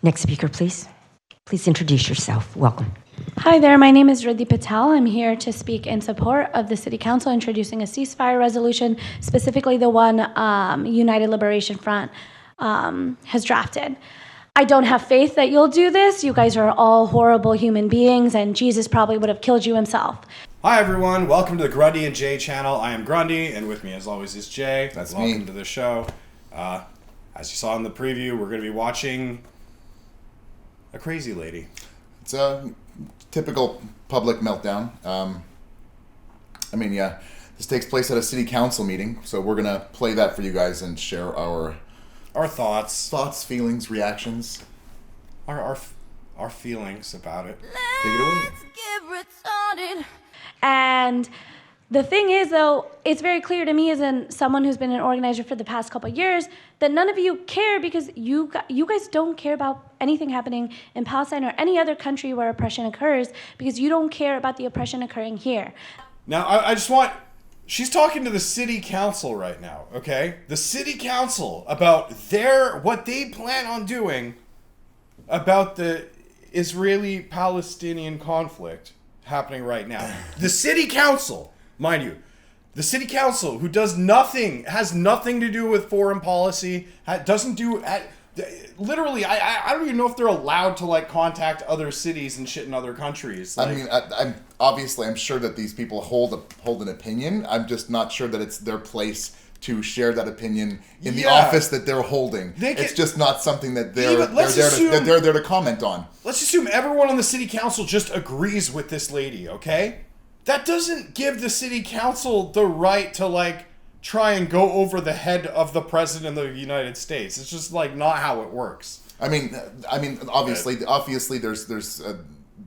Next speaker, please. Please introduce yourself. Welcome. Hi there, my name is Grundy Patel. I'm here to speak in support of the City Council introducing a ceasefire resolution, specifically the one United Liberation Front has drafted. I don't have faith that you'll do this. You guys are all horrible human beings, and Jesus probably would have killed you himself. Hi everyone, welcome to the Grundy and Jay channel. I am Grundy, and with me as always is Jay. That's welcome me. to the show. As you saw in the preview, we're going to be watching a crazy lady. It's a typical public meltdown. This takes place at a city council meeting, so we're gonna play that for you guys and share our thoughts, feelings, reactions. our feelings about it. Take it away. And the thing is, though, it's very clear to me as someone who's been an organizer for the past couple of years that none of you care because you guys don't care about anything happening in Palestine or any other country where oppression occurs because you don't care about the oppression occurring here. Now, I just want... She's talking to the city council right now, okay? The city council about what they plan on doing about the Israeli-Palestinian conflict happening right now. The city council, mind you, the city council who does nothing, has nothing to do with foreign policy, doesn't do... Literally, I don't even know if they're allowed to like contact other cities and shit in other countries. Like, I'm sure that these people hold an opinion. I'm just not sure that it's their place to share that opinion in the office that they're holding. It's just not something that they're there to comment on. Let's assume everyone on the city council just agrees with this lady, okay? That doesn't give the city council the right to like try and go over the head of the president of the United States. It's just like not how it works. I mean, obviously,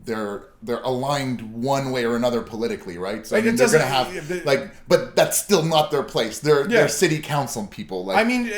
they're aligned one way or another politically, right? So Like, I mean, they're gonna have but that's still not their place. They're city council people. Like, I mean,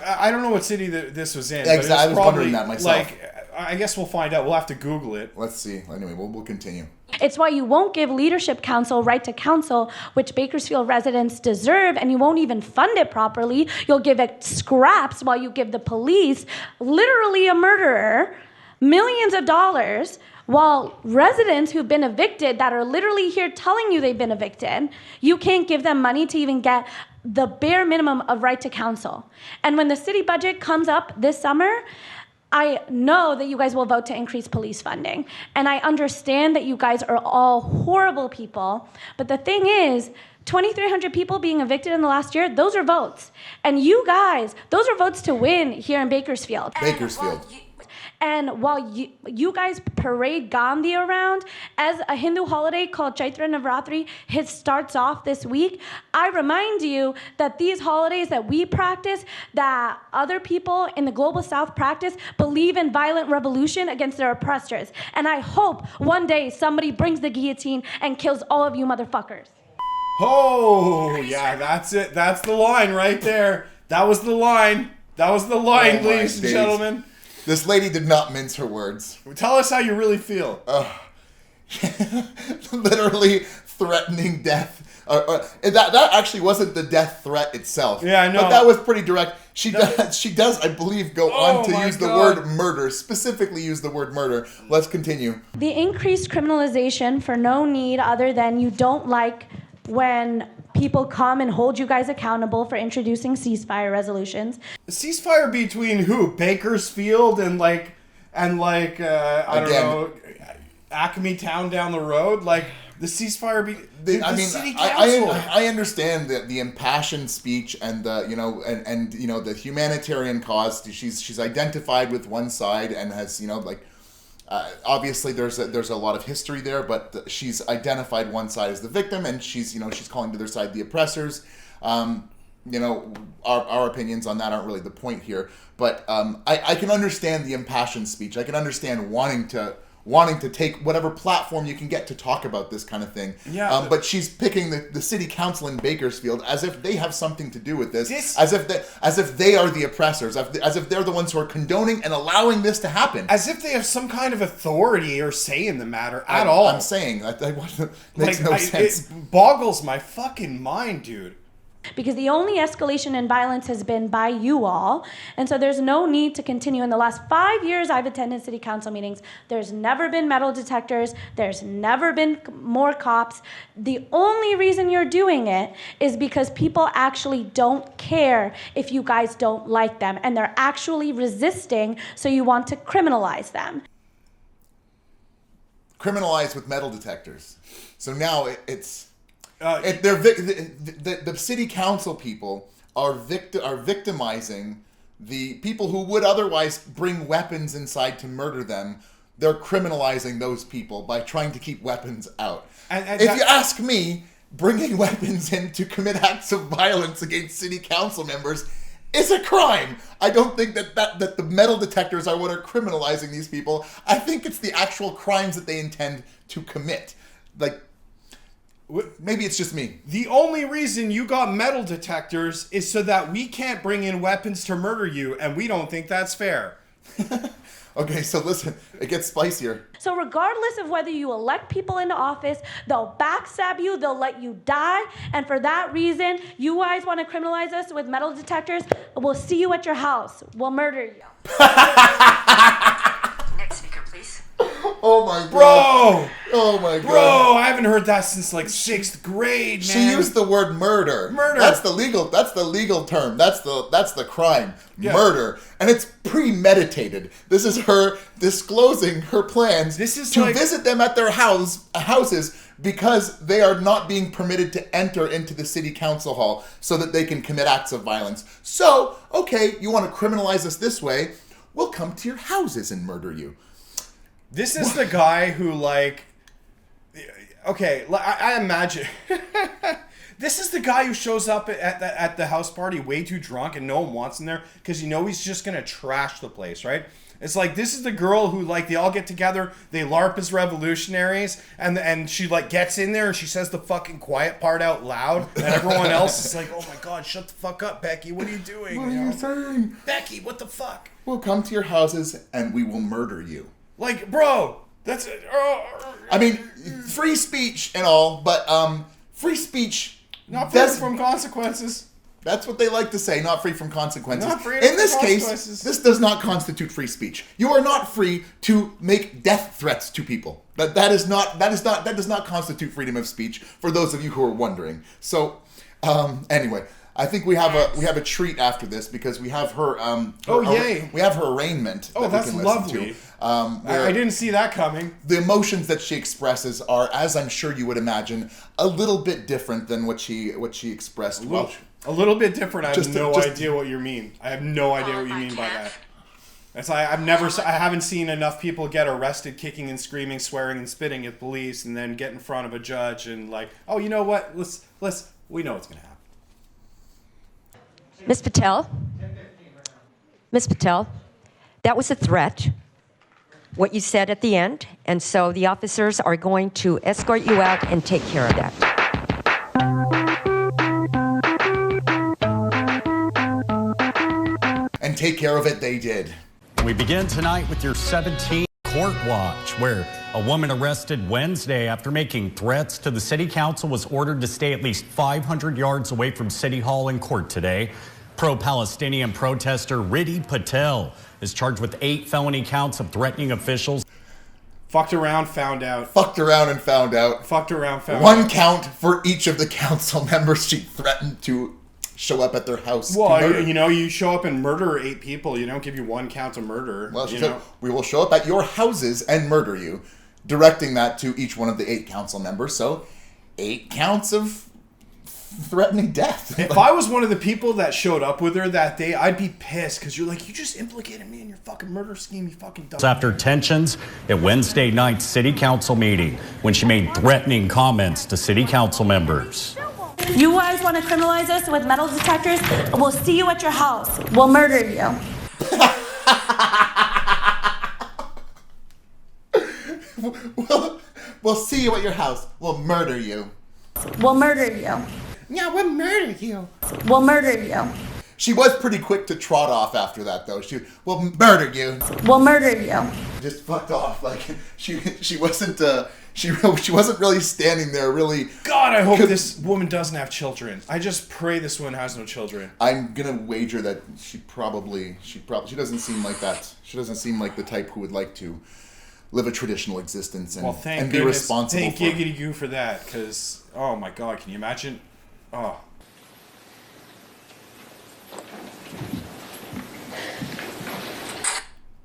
I don't know what city this was in. Exactly, but I was wondering that myself. Like, I guess we'll find out. We'll have to Google it. Let's see. Anyway, we'll continue. It's why you won't give Leadership Council right to counsel, which Bakersfield residents deserve, and you won't even fund it properly. You'll give it scraps while you give the police, literally a murderer, millions of dollars, while residents who've been evicted that are literally here telling you they've been evicted, you can't give them money to even get the bare minimum of right to counsel. And when the city budget comes up this summer, I know that you guys will vote to increase police funding. And I understand that you guys are all horrible people. But the thing is, 2,300 people being evicted in the last year, those are votes. And you guys, those are votes to win here in Bakersfield. And while you guys parade Gandhi around as a Hindu holiday called Chaitra Navratri starts off this week, I remind you that these holidays that we practice, that other people in the global south practice, believe in violent revolution against their oppressors. And I hope one day somebody brings the guillotine and kills all of you motherfuckers. Oh, yeah, that's it. That's the line right there. That was the line. That was the line, ladies and gentlemen. This lady did not mince her words. Tell us how you really feel. Literally threatening death. That actually wasn't the death threat itself. Yeah, I know. But that was pretty direct. She does, I believe, go on to use the word murder. Specifically use the word murder. Let's continue. The increased criminalization for no need other than you don't like when people come and hold you guys accountable for introducing ceasefire resolutions. The ceasefire between who? Bakersfield and I don't know, Acme Town down the road? Like, the ceasefire city council. I understand the impassioned speech and the humanitarian cause. She's identified with one side and has obviously there's a lot of history there, but she's identified one side as the victim, and she's calling to their side the oppressors. Our opinions on that aren't really the point here, but I can understand the impassioned speech. I can understand wanting to take whatever platform you can get to talk about this kind of thing. Yeah. But she's picking the city council in Bakersfield as if they have something to do with this, as if they are the oppressors, as if they're the ones who are condoning and allowing this to happen. As if they have some kind of authority or say in the matter at all. I'm saying that makes no sense. It boggles my fucking mind, dude. because the only escalation in violence has been by you all. And so there's no need to continue. In the last 5 years I've attended city council meetings, there's never been metal detectors, there's never been more cops. The only reason you're doing it is because people actually don't care if you guys don't like them, and they're actually resisting, so you want to criminalize them. Criminalized with metal detectors. So now the city council people are victimizing the people who would otherwise bring weapons inside to murder them. They're criminalizing those people by trying to keep weapons out. And if you ask me, bringing weapons in to commit acts of violence against city council members is a crime. I don't think that the metal detectors are what are criminalizing these people. I think it's the actual crimes that they intend to commit. Like, maybe it's just me. The only reason you got metal detectors is so that we can't bring in weapons to murder you, and we don't think that's fair. Okay, so listen, it gets spicier. So regardless of whether you elect people into office, they'll backstab you, they'll let you die, and for that reason, you guys want to criminalize us with metal detectors? We'll see you at your house. We'll murder you. Next speaker, please. Oh my god. Bro! Oh my god. Bro, I haven't heard that since like 6th grade, man. She used the word murder. Murder. That's the legal term. That's the crime. Yeah. Murder. And it's premeditated. This is her disclosing her plans to visit them at their houses because they are not being permitted to enter into the city council hall so that they can commit acts of violence. So, okay, you want to criminalize us this way? We'll come to your houses and murder you. This is the guy who, like... Okay, I imagine... This is the guy who shows up at the house party way too drunk and no one wants him there because you know he's just going to trash the place, right? It's like, this is the girl who, like, they all get together, they LARP as revolutionaries, and she, like, gets in there and she says the fucking quiet part out loud, and everyone else is like, oh my god, shut the fuck up, Becky, what are you doing? What are you saying? Becky, what the fuck? We'll come to your houses and we will murder you. Like, bro, that's... I mean, free speech and all, but free speech... Not free from consequences. That's what they like to say, not free from consequences. Not free In this from case, consequences. this does not constitute free speech. You are not free to make death threats to people. That does not constitute freedom of speech, for those of you who are wondering. So, anyway, I think we have a treat after this because we have her yay. We have her arraignment. Oh, that's lovely. I didn't see that coming. The emotions that she expresses are, as I'm sure you would imagine, a little bit different than what she expressed. A little bit different. I have no idea what you mean. I have no idea what you mean by that. That's I haven't seen enough people get arrested, kicking and screaming, swearing and spitting at police, and then get in front of a judge and like, oh, you know what? We know what's gonna happen. Ms. Patel? Ms. Patel, that was a threat, what you said at the end, and so the officers are going to escort you out and take care of that. And take care of it they did. We begin tonight with your 17th Court Watch, where a woman arrested Wednesday after making threats to the city council was ordered to stay at least 500 yards away from City Hall in court today. Pro-Palestinian protester Grundy Patel is charged with 8 felony counts of threatening officials. Fucked around, found out. Fucked around and found out. Fucked around, found out. One count for each of the council members she threatened to show up at their house. Well, you know, you show up and murder 8 people. You don't give you 1 count of murder. Well, she said, we will show up at your houses and murder you, directing that to each one of the 8 council members. So, 8 counts of threatening death. If I was one of the people that showed up with her that day, I'd be pissed because you're like, you just implicated me in your fucking murder scheme, you fucking dumb. After tensions at Wednesday night's city council meeting when she made threatening comments to city council members. You guys want to criminalize us with metal detectors? We'll see you at your house. We'll murder you. We'll see you at your house. We'll murder you. We'll murder you. Yeah, we'll murder you. We'll murder you. She was pretty quick to trot off after that, though. We'll murder you. We'll murder you. Just fucked off. Like she wasn't she wasn't really standing there really. God, I hope this woman doesn't have children. I just pray this woman has no children. I'm gonna wager that she doesn't seem like that. She doesn't seem like the type who would like to live a traditional existence and be responsible. Thank giggity goo for that, because oh my God, can you imagine? Oh.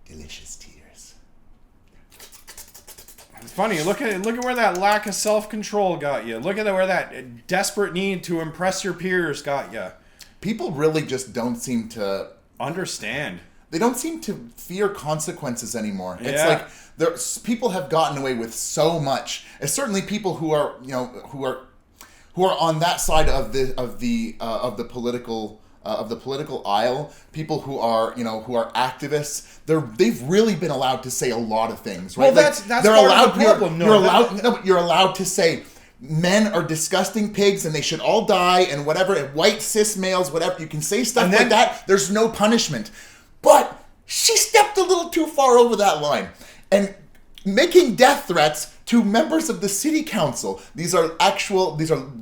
Delicious tears. It's funny. Look at where that lack of self-control got you. Look at where that desperate need to impress your peers got you. People really just don't seem to understand. They don't seem to fear consequences anymore. Yeah. It's like people have gotten away with so much. And certainly people who are on that side of the political aisle, people who are activists, they've really been allowed to say a lot of things, right? Well, that's part of the problem. You're allowed to say men are disgusting pigs and they should all die and whatever, and white cis males, whatever. You can say stuff like that. There's no punishment. But she stepped a little too far over that line and making death threats to members of the city council. These are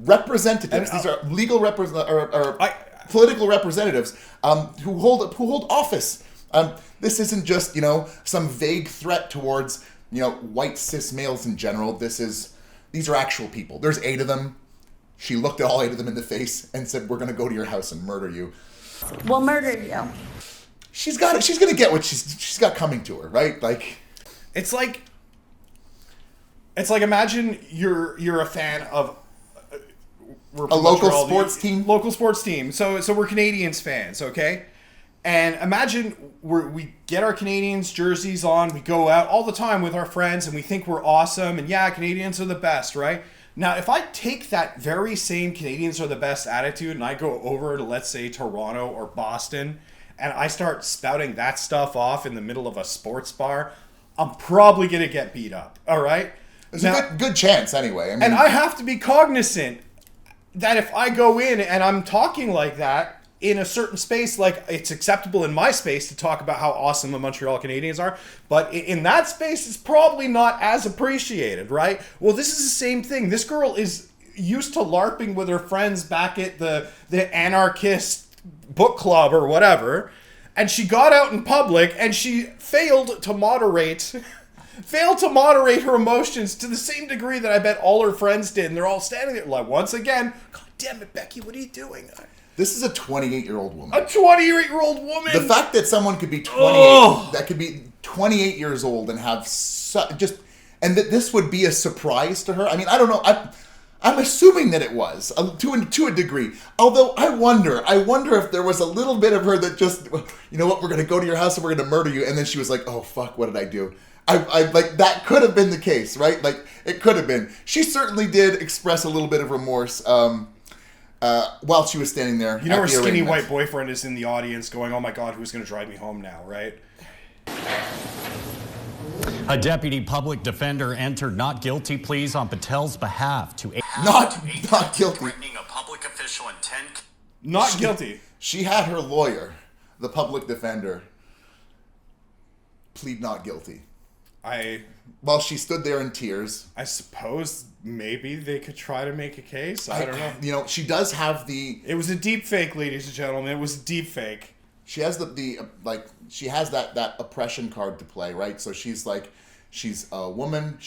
representatives. These are legal political representatives who hold office. This isn't just some vague threat towards white cis males in general. These are actual people. There's 8 of them. She looked at all 8 of them in the face and said, "We're going to go to your house and murder you." We'll murder you. She's got it. She's going to get what she's got coming to her, right? Like, it's like imagine you're a fan of a local sports team. Local sports team. So we're Canadians fans, okay? And imagine we get our Canadians jerseys on, we go out all the time with our friends, and we think we're awesome, and yeah, Canadians are the best, right? Now, if I take that very same Canadians are the best attitude and I go over to, let's say, Toronto or Boston, and I start spouting that stuff off in the middle of a sports bar, I'm probably going to get beat up, all right? There's a good chance anyway. And I have to be cognizant that if I go in and I'm talking like that in a certain space, like it's acceptable in my space to talk about how awesome the Montreal Canadiens are, but in that space, it's probably not as appreciated, right? Well, this is the same thing. This girl is used to LARPing with her friends back at the anarchist book club or whatever, and she got out in public and she failed to moderate her emotions to the same degree that I bet all her friends did, and they're all standing there like, once again, God damn it, Becky, what are you doing? This is a 28-year-old woman. A 28-year-old woman? The fact that someone could be 28, that could be 28 years old and have and that this would be a surprise to her. I mean, I don't know. I'm assuming that it was to a degree. Although I wonder if there was a little bit of her that just, you know what, we're going to go to your house and we're going to murder you. And then she was like, oh, fuck, what did I do? I like, that could have been the case, right? Like, it could have been. She certainly did express a little bit of remorse while she was standing there. You know, her skinny white boyfriend is in the audience going, oh my God, who's going to drive me home now, right? A deputy public defender entered not guilty pleas on Patel's behalf to not guilty. Threatening a public official in 10. Not guilty. She had her lawyer, the public defender, plead not guilty. While she stood there in tears. I suppose maybe they could try to make a case. I don't know. You know, she does have It was a deep fake, ladies and gentlemen. It was a deep fake. She has she has that oppression card to play, right? So she's a woman.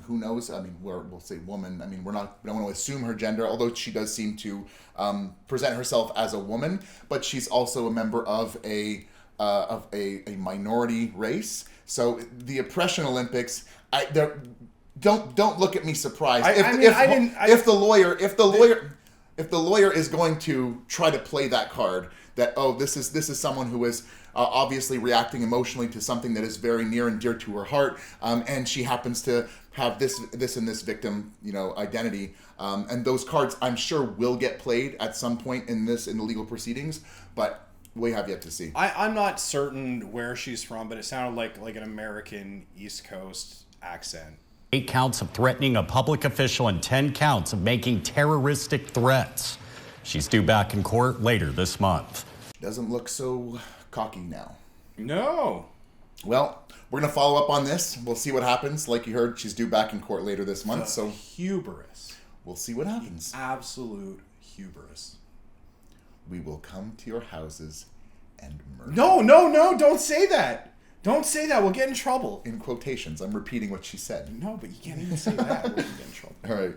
Who knows? I mean, we'll say woman. I mean, we don't want to assume her gender, although she does seem to present herself as a woman. But she's also a member of a minority race. So the oppression Olympics, don't look at me surprised. If the lawyer is going to try to play that card, that this is someone who is obviously reacting emotionally to something that is very near and dear to her heart, and she happens to have this and this victim, identity, and those cards I'm sure will get played at some point in the legal proceedings, but we have yet to see. I'm not certain where she's from, but it sounded like an American East Coast accent. 8 counts of threatening a public official and 10 counts of making terroristic threats. She's due back in court later this month. Doesn't look so cocky now. No. Well, we're going to follow up on this. We'll see what happens. Like you heard, she's due back in court later this month, The so hubris. we'll see what happens. Absolute hubris. We will come to your houses and murder. No, don't say that. Don't say that. We'll get in trouble. In quotations, I'm repeating what she said. No, but you can't even say that. We'll get in trouble. All right.